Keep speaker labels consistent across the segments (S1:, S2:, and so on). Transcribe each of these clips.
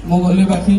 S1: মঙ্গলদৈবাসী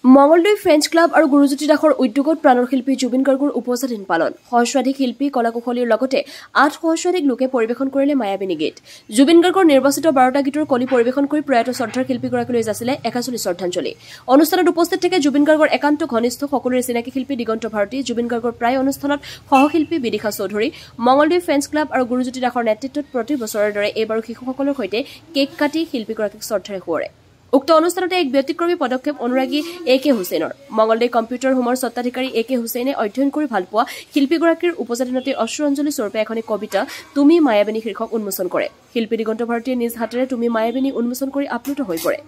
S2: Mangaldai French club আৰু গুৰুজ্যোতি দাসৰ উদ্যোগত প্ৰাণৰ শিল্পী জুবিন গাৰ্গৰ উপস্থিত পালন সহস্ৰাধিক শিল্পী কলাকুশলীৰ লগতে 8 সহস্ৰাধিক লোকে পৰিৱেশন কৰিলে মায়াবিনী গীত জুবিন গাৰ্গৰ নিৰ্বাচিত 12টা গীতৰ কলি পৰিৱেশন কৰি প্ৰয়াত শ্ৰদ্ধাৰ শিল্পীগৰাকীলৈ যাচিলে 41 শ্ৰদ্ধাঞ্জলি অনুষ্ঠানত উপস্থিত থাকে জুবিন গাৰ্গৰ একান্ত ঘনিষ্ঠ সকলোৰে চিনাকি শিল্পী দিগন্ত ভাৰতী জুবিন গাৰ্গৰ প্ৰায় অনুষ্ঠানত সহশিল্পী বিদিশা চৌধুৰী মঙ্গলদৈ ফ্ৰেঞ্চ ক্লাব আৰু গুৰুজ্যোতি দাসৰ নেতৃত্বত প্ৰতি বছৰৰ দৰে এইবাৰো শিশুসকলৰ সৈতে কেক কাটি শিল্পীগৰাকীক শ্ৰদ্ধাৰে সোঁৱৰে উক্ত অনুষ্ঠানতে এক ব্যতিক্ৰমী পদক্ষেপ অনুৰাগী একে হুছেইনৰ মঙ্গলদৈ কম্পিউটাৰ হোমৰ স্বত্বাধিকাৰী একে হুছেইনে অধ্যয়ন কৰি ভালপোৱা শিল্পীগৰাকীৰ উপজাতিনতে অশ্ৰুৰঞ্জলি স্বৰূপে এখন কবিতা তুমি মায়াবিনী শীৰ্ষক উন্মোচন কৰে শিল্পী দিগন্ত ভাৰতীয়ে নিজ হাতেৰে তুমি মায়াবিনী উন্মোচন কৰি আপ্লুত হৈ পৰে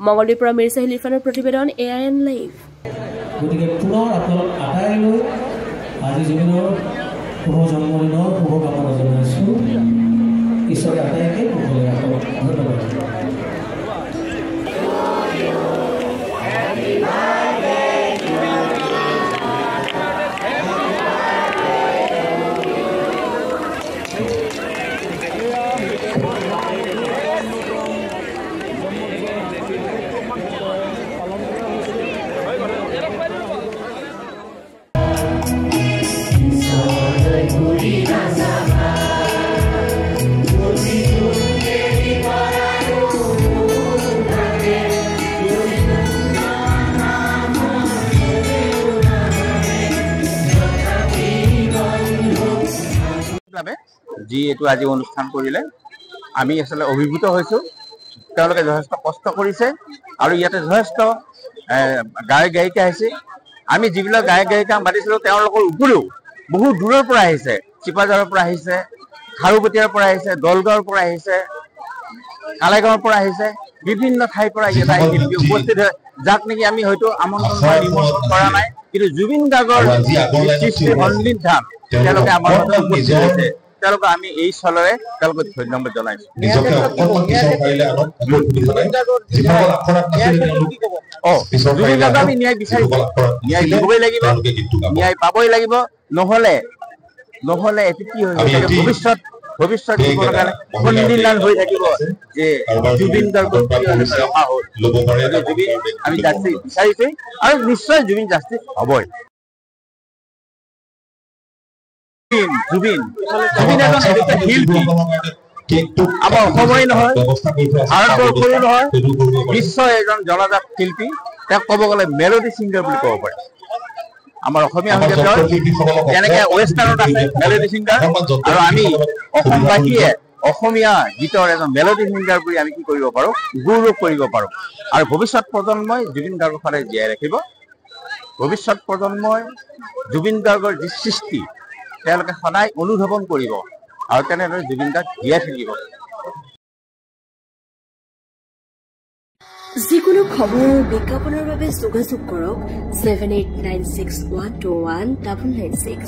S2: মঙ্গলদৈৰ পৰা মিৰ চাহিল ইৰফানৰ প্ৰতিবেদন AIN লাইভ
S3: গতিকে পুনৰ আপোনালোক আটাইলৈ আজি জুবিনৰ শুভ জন্মদিনৰ শুভকামনা জনাইছোঁ ঈশ্বৰে আটাইকে কুশলে ৰাখক ধন্যবাদ
S4: যি এটো আজি অনুষ্ঠান কৰিলে আমি আসলে অভিভূত হৈছোঁ তেওঁলোকে যথেষ্ট কষ্ট কৰিছে আৰু ইয়াতে যথেষ্ট গায়ক গায়িকা আহিছে আমি যিবিলাক গায়ক গায়িকা মাতিছিলোঁ তেওঁলোকৰ উপৰিও বহু দূৰৰ পৰা আহিছে চিপাঝাৰৰ পৰা আহিছে খাৰুপেটীয়াৰ পৰা আহিছে দলগাঁৱৰ পৰা আহিছে কালেগাঁৱৰ পৰা আহিছে বিভিন্ন ঠাইৰ পৰা ইয়াত আহি শিল্পী উপস্থিত হয় যাক নেকি আমি হয়তো আমন্ত্ৰণ কৰা নাই কিন্তু জুবিন গাৰ্গৰ সৃষ্টি সন্দিন ধাম তেওঁলোকে আমাৰ উপস্থিত হৈছে তেওঁলোকে আমি এই চলৰে তেওঁলোকক ধন্যবাদ জনাইছো আমি ন্যায় বিচাৰিছো ন্যায় দিবই লাগিব ন্যায় পাবই লাগিব নহলে এটি কি হৈ ভৱিষ্যত জীৱনৰ কাৰণে সন্দিহান হৈ থাকিব যে জুবিন গাৰ্গৰ ৰখা হ'ল জুবিন আমি জাষ্টিছ বিচাৰিছো আৰু নিশ্চয় জুবিন জাষ্টিছ হ'বই জুবিন এজন শিল্পী আমাৰ অসমৰে নহয় ভাৰতবৰ্ষৰো নহয় বিশ্বৰ এজন জনজাত শিল্পী তেওঁক ক'ব গ'লে মেলোডি ছিংগাৰ বুলি ক'ব পাৰে আমাৰ অসমীয়া সংগীতৰ যেনেকৈ ৱেষ্টাৰ্ণত আছে মেলোডি ছিংগাৰ আৰু আমি অসমবাসীয়ে অসমীয়া গীতৰ এজন মেলোডি ছিংগাৰ বুলি আমি কি কৰিব পাৰোঁ গৌৰৱ কৰিব পাৰোঁ আৰু ভৱিষ্যত প্ৰজন্মই জুবিন গাৰ্গৰ ফালে জীয়াই ৰাখিব ভৱিষ্যত প্ৰজন্মই জুবিন গাৰ্গৰ যি সৃষ্টি তেওঁলোকে সদায় অনুধাৱন কৰিব আৰু তেনেদৰে জুবিন গাৰ্গ জীয়াই থাকিব
S2: যিকোনো খবৰ বিজ্ঞাপনৰ বাবে যোগাযোগ কৰক 7896121996